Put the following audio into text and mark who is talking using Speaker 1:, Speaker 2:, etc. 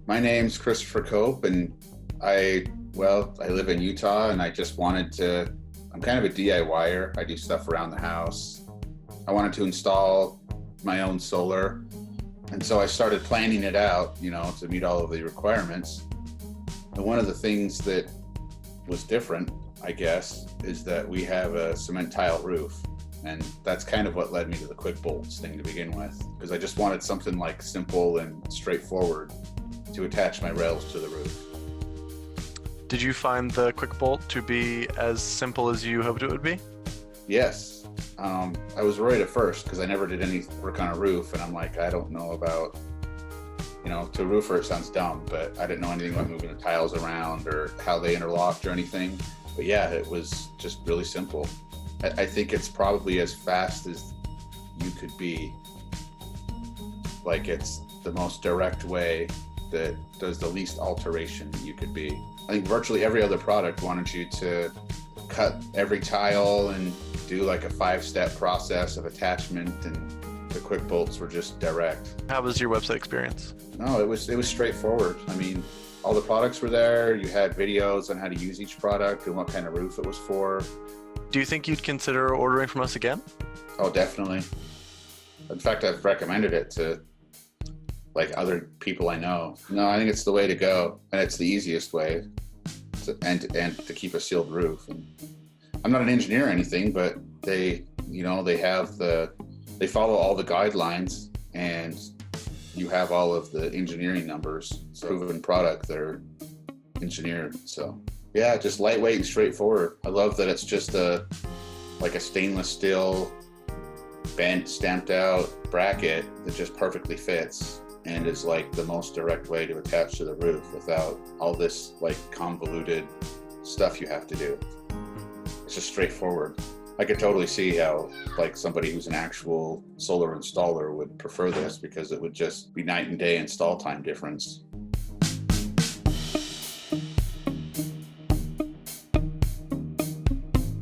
Speaker 1: My name's Christopher Cope, and I live in Utah, and I just wanted to. I'm kind of a DIYer. I do stuff around the house. I wanted to install my own solar, and so I started planning it out, to meet all of the requirements. And one of the things that was different, I guess, is that we have a cement tile roof. And that's kind of what led me to the QuickBOLT thing to begin with, because I just wanted something like simple and straightforward to attach my rails to the roof.
Speaker 2: Did you find the QuickBOLT to be as simple as you hoped it would be?
Speaker 1: Yes. I was worried at first because I never did any work on a roof, and I'm like, I don't know about, to a roofer it sounds dumb, but I didn't know anything about moving the tiles around or how they interlocked or anything. But yeah, it was just really simple. I think it's probably as fast as you could be. Like, it's the most direct way that does the least alteration you could be. I think virtually every other product wanted you to cut every tile and do like a 5-step process of attachment, and the QuickBOLTs were just direct.
Speaker 2: How was your website experience?
Speaker 1: No, it was straightforward. I mean, all the products were there. You had videos on how to use each product and what kind of roof it was for.
Speaker 2: Do you think you'd consider ordering from us again?
Speaker 1: Oh, definitely. In fact, I've recommended it to other people I know. No, I think it's the way to go, and it's the easiest way and to keep a sealed roof. And I'm not an engineer or anything, but they follow all the guidelines, and you have all of the engineering numbers. It's a proven product. They're engineered, so. Yeah, just lightweight and straightforward. I love that it's just a stainless steel bent, stamped out bracket that just perfectly fits and is like the most direct way to attach to the roof without all this convoluted stuff you have to do. It's just straightforward. I could totally see how somebody who's an actual solar installer would prefer this, because it would just be night and day install time difference.